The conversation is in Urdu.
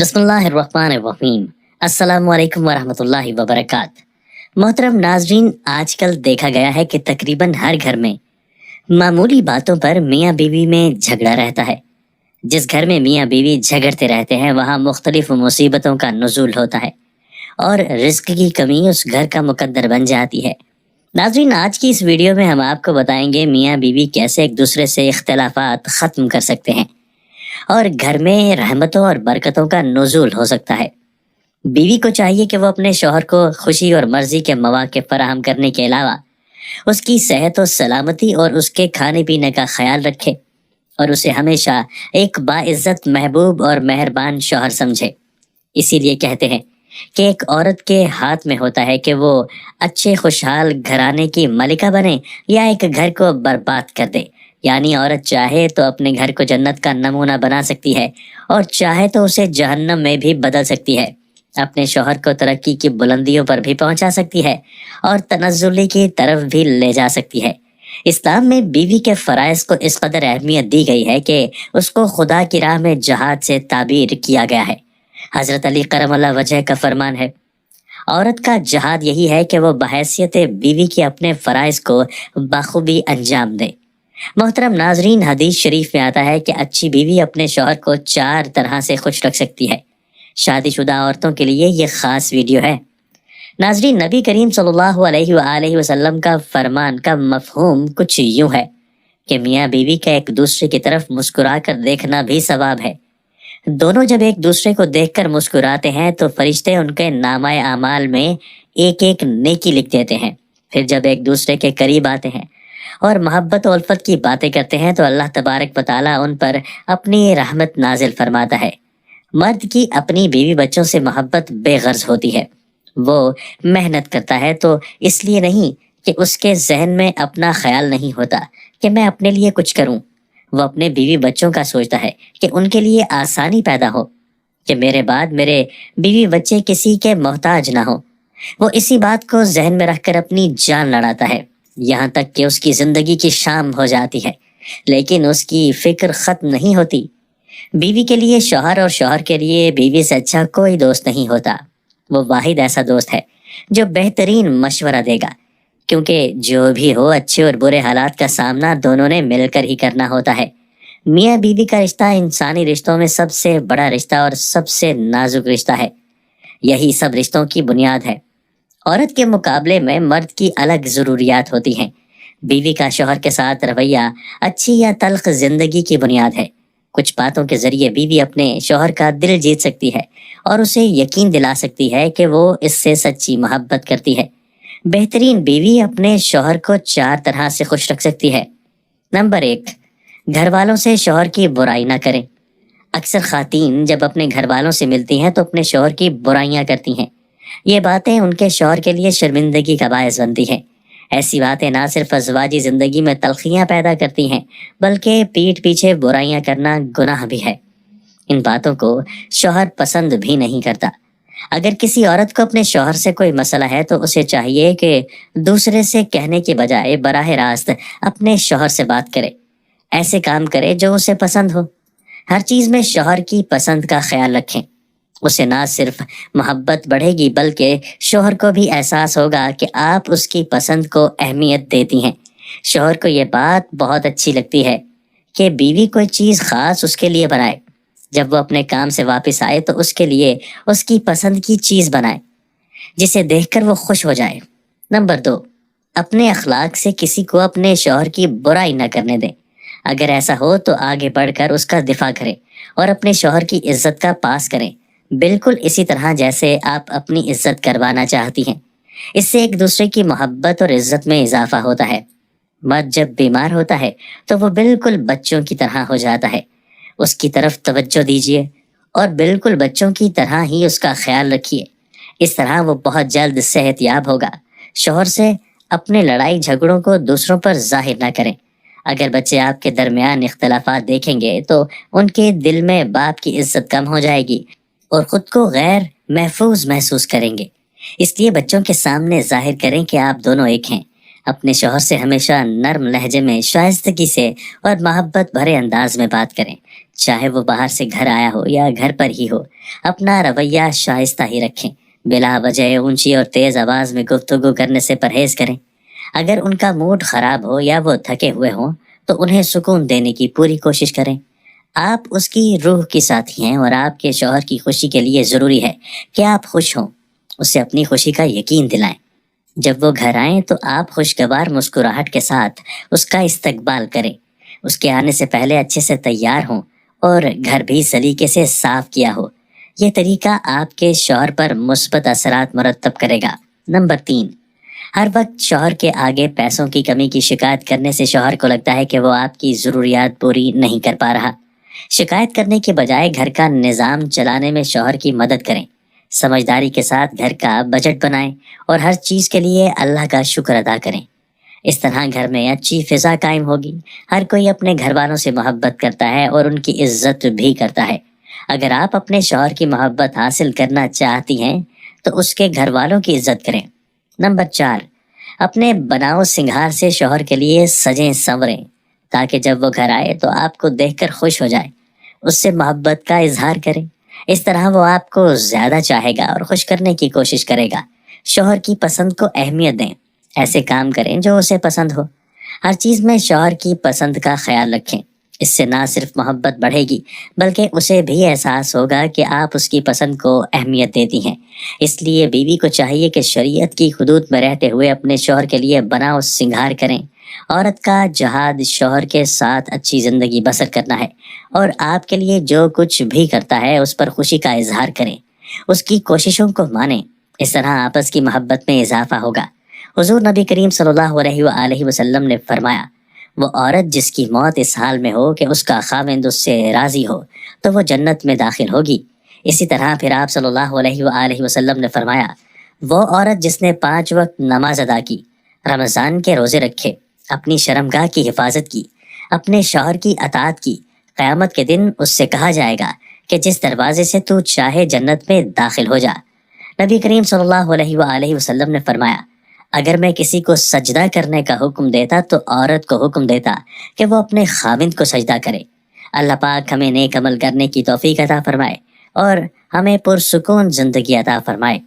بسم اللہ الرحمن الرحیم۔ السلام علیکم ورحمۃ اللہ وبرکاتہ۔ محترم ناظرین، آج کل دیکھا گیا ہے کہ تقریباً ہر گھر میں معمولی باتوں پر میاں بیوی میں جھگڑا رہتا ہے۔ جس گھر میں میاں بیوی جھگڑتے رہتے ہیں وہاں مختلف مصیبتوں کا نزول ہوتا ہے اور رزق کی کمی اس گھر کا مقدر بن جاتی ہے۔ ناظرین، آج کی اس ویڈیو میں ہم آپ کو بتائیں گے میاں بیوی کیسے ایک دوسرے سے اختلافات ختم کر سکتے ہیں اور گھر میں رحمتوں اور برکتوں کا نزول ہو سکتا ہے۔ بیوی کو چاہیے کہ وہ اپنے شوہر کو خوشی اور مرضی کے مواقع فراہم کرنے کے علاوہ اس کی صحت و سلامتی اور اس کے کھانے پینے کا خیال رکھے اور اسے ہمیشہ ایک باعزت، محبوب اور مہربان شوہر سمجھے۔ اسی لیے کہتے ہیں کہ ایک عورت کے ہاتھ میں ہوتا ہے کہ وہ اچھے خوشحال گھرانے کی ملکہ بنے یا ایک گھر کو برباد کر دے۔ یعنی عورت چاہے تو اپنے گھر کو جنت کا نمونہ بنا سکتی ہے اور چاہے تو اسے جہنم میں بھی بدل سکتی ہے، اپنے شوہر کو ترقی کی بلندیوں پر بھی پہنچا سکتی ہے اور تنزلی کی طرف بھی لے جا سکتی ہے۔ اسلام میں بیوی کے فرائض کو اس قدر اہمیت دی گئی ہے کہ اس کو خدا کی راہ میں جہاد سے تعبیر کیا گیا ہے۔ حضرت علی کرم اللہ وجہ کا فرمان ہے، عورت کا جہاد یہی ہے کہ وہ بحیثیت بیوی کے اپنے فرائض کو بخوبی انجام دے۔ محترم ناظرین، حدیث شریف میں آتا ہے کہ اچھی بیوی اپنے شوہر کو 4 طرح سے خوش رکھ سکتی ہے۔ شادی شدہ عورتوں کے لیے یہ خاص ویڈیو ہے۔ ناظرین، نبی کریم صلی اللہ علیہ وآلہ وسلم کا فرمان کا مفہوم کچھ یوں ہے کہ میاں بیوی کا ایک دوسرے کی طرف مسکرا کر دیکھنا بھی ثواب ہے۔ دونوں جب ایک دوسرے کو دیکھ کر مسکراتے ہیں تو فرشتے ان کے نامہ اعمال میں ایک ایک نیکی لکھ دیتے ہیں۔ پھر جب ایک دوسرے کے قریب آتے ہیں اور محبت و الفت کی باتیں کرتے ہیں تو اللہ تبارک و تعالیٰ ان پر اپنی رحمت نازل فرماتا ہے۔ مرد کی اپنی بیوی بچوں سے محبت بے غرض ہوتی ہے۔ وہ محنت کرتا ہے تو اس لیے نہیں کہ اس کے ذہن میں اپنا خیال نہیں ہوتا کہ میں اپنے لیے کچھ کروں۔ وہ اپنے بیوی بچوں کا سوچتا ہے کہ ان کے لیے آسانی پیدا ہو، کہ میرے بعد میرے بیوی بچے کسی کے محتاج نہ ہو۔ وہ اسی بات کو ذہن میں رکھ کر اپنی جان لڑاتا ہے، یہاں تک کہ اس کی زندگی کی شام ہو جاتی ہے، لیکن اس کی فکر ختم نہیں ہوتی۔ بیوی کے لیے شوہر اور شوہر کے لیے بیوی سے اچھا کوئی دوست نہیں ہوتا۔ وہ واحد ایسا دوست ہے جو بہترین مشورہ دے گا، کیونکہ جو بھی ہو اچھے اور برے حالات کا سامنا دونوں نے مل کر ہی کرنا ہوتا ہے۔ میاں بیوی کا رشتہ انسانی رشتوں میں سب سے بڑا رشتہ اور سب سے نازک رشتہ ہے۔ یہی سب رشتوں کی بنیاد ہے۔ عورت کے مقابلے میں مرد کی الگ ضروریات ہوتی ہیں۔ بیوی کا شوہر کے ساتھ رویہ اچھی یا تلخ زندگی کی بنیاد ہے۔ کچھ باتوں کے ذریعے بیوی اپنے شوہر کا دل جیت سکتی ہے اور اسے یقین دلا سکتی ہے کہ وہ اس سے سچی محبت کرتی ہے۔ بہترین بیوی اپنے شوہر کو 4 طرح سے خوش رکھ سکتی ہے۔ نمبر 1، گھر والوں سے شوہر کی برائی نہ کریں۔ اکثر خواتین جب اپنے گھر والوں سے ملتی ہیں تو اپنے شوہر کی برائیاں کرتی ہیں۔ یہ باتیں ان کے شوہر کے لیے شرمندگی کا باعث بنتی ہیں۔ ایسی باتیں نہ صرف ازواجی زندگی میں تلخیاں پیدا کرتی ہیں بلکہ پیٹھ پیچھے برائیاں کرنا گناہ بھی ہے۔ ان باتوں کو شوہر پسند بھی نہیں کرتا۔ اگر کسی عورت کو اپنے شوہر سے کوئی مسئلہ ہے تو اسے چاہیے کہ دوسرے سے کہنے کے بجائے براہ راست اپنے شوہر سے بات کرے، ایسے کام کرے جو اسے پسند ہو۔ ہر چیز میں شوہر کی پسند کا خیال رکھیں، اسے نہ صرف محبت بڑھے گی بلکہ شوہر کو بھی احساس ہوگا کہ آپ اس کی پسند کو اہمیت دیتی ہیں۔ شوہر کو یہ بات بہت اچھی لگتی ہے کہ بیوی کوئی چیز خاص اس کے لیے بنائے، جب وہ اپنے کام سے واپس آئے تو اس کے لیے اس کی پسند کی چیز بنائے جسے دیکھ کر وہ خوش ہو جائے۔ نمبر 2، اپنے اخلاق سے کسی کو اپنے شوہر کی برائی نہ کرنے دیں۔ اگر ایسا ہو تو آگے بڑھ کر اس کا دفاع کریں اور اپنے شوہر کی عزت کا پاس کریں، بالکل اسی طرح جیسے آپ اپنی عزت کروانا چاہتی ہیں۔ اس سے ایک دوسرے کی محبت اور عزت میں اضافہ ہوتا ہے۔ مرد جب بیمار ہوتا ہے تو وہ بالکل بچوں کی طرح ہو جاتا ہے۔ اس کی طرف توجہ دیجیے اور بالکل بچوں کی طرح ہی اس کا خیال رکھیے۔ اس طرح وہ بہت جلد صحت یاب ہوگا۔ شوہر سے اپنے لڑائی جھگڑوں کو دوسروں پر ظاہر نہ کریں۔ اگر بچے آپ کے درمیان اختلافات دیکھیں گے تو ان کے دل میں باپ کی عزت کم ہو جائے گی اور خود کو غیر محفوظ محسوس کریں گے۔ اس لیے بچوں کے سامنے ظاہر کریں کہ آپ دونوں ایک ہیں۔ اپنے شوہر سے ہمیشہ نرم لہجے میں شائستگی سے اور محبت بھرے انداز میں بات کریں، چاہے وہ باہر سے گھر آیا ہو یا گھر پر ہی ہو۔ اپنا رویہ شائستہ ہی رکھیں، بلا وجہ اونچی اور تیز آواز میں گفتگو کرنے سے پرہیز کریں۔ اگر ان کا موڈ خراب ہو یا وہ تھکے ہوئے ہوں تو انہیں سکون دینے کی پوری کوشش کریں۔ آپ اس کی روح کی ساتھی ہیں اور آپ کے شوہر کی خوشی کے لیے ضروری ہے کہ آپ خوش ہوں۔ اسے اپنی خوشی کا یقین دلائیں۔ جب وہ گھر آئیں تو آپ خوشگوار مسکراہٹ کے ساتھ اس کا استقبال کریں۔ اس کے آنے سے پہلے اچھے سے تیار ہوں اور گھر بھی سلیقے سے صاف کیا ہو۔ یہ طریقہ آپ کے شوہر پر مثبت اثرات مرتب کرے گا۔ نمبر 3، ہر وقت شوہر کے آگے پیسوں کی کمی کی شکایت کرنے سے شوہر کو لگتا ہے کہ وہ آپ کی ضروریات پوری نہیں کر پا رہا۔ شکایت کرنے کے بجائے گھر کا نظام چلانے میں شوہر کی مدد کریں۔ سمجھداری کے ساتھ گھر کا بجٹ بنائیں اور ہر چیز کے لیے اللہ کا شکر ادا کریں۔ اس طرح گھر میں اچھی فضا قائم ہوگی۔ ہر کوئی اپنے گھر والوں سے محبت کرتا ہے اور ان کی عزت بھی کرتا ہے۔ اگر آپ اپنے شوہر کی محبت حاصل کرنا چاہتی ہیں تو اس کے گھر والوں کی عزت کریں۔ نمبر 4، اپنے بناؤ سنگھار سے شوہر کے لیے سجیں سنوریں تاکہ جب وہ گھر آئے تو آپ کو دیکھ کر خوش ہو جائے۔ اس سے محبت کا اظہار کریں۔ اس طرح وہ آپ کو زیادہ چاہے گا اور خوش کرنے کی کوشش کرے گا۔ شوہر کی پسند کو اہمیت دیں۔ ایسے کام کریں جو اسے پسند ہو۔ ہر چیز میں شوہر کی پسند کا خیال رکھیں۔ اس سے نہ صرف محبت بڑھے گی بلکہ اسے بھی احساس ہوگا کہ آپ اس کی پسند کو اہمیت دیتی ہیں۔ اس لیے بیوی کو چاہیے کہ شریعت کی حدود میں رہتے ہوئے اپنے شوہر کے لیے بناؤ سنگھار کریں۔ عورت کا جہاد شوہر کے ساتھ اچھی زندگی بسر کرنا ہے اور آپ کے لیے جو کچھ بھی کرتا ہے اس پر خوشی کا اظہار کریں، اس کی کوششوں کو مانیں۔ اس طرح آپس کی محبت میں اضافہ ہوگا۔ حضور نبی کریم صلی اللہ علیہ وآلہ وسلم نے فرمایا، وہ عورت جس کی موت اس حال میں ہو کہ اس کا خاوند اس سے راضی ہو تو وہ جنت میں داخل ہوگی۔ اسی طرح پھر آپ صلی اللہ علیہ وآلہ وسلم نے فرمایا، وہ عورت جس نے 5 وقت نماز ادا کی، رمضان کے روزے رکھے، اپنی شرمگاہ کی حفاظت کی، اپنے شوہر کی اطاعت کی، قیامت کے دن اس سے کہا جائے گا کہ جس دروازے سے تو چاہے جنت میں داخل ہو جا۔ نبی کریم صلی اللہ علیہ وآلہ وسلم نے فرمایا، اگر میں کسی کو سجدہ کرنے کا حکم دیتا تو عورت کو حکم دیتا کہ وہ اپنے خاوند کو سجدہ کرے۔ اللہ پاک ہمیں نیک عمل کرنے کی توفیق عطا فرمائے اور ہمیں پرسکون زندگی عطا فرمائے۔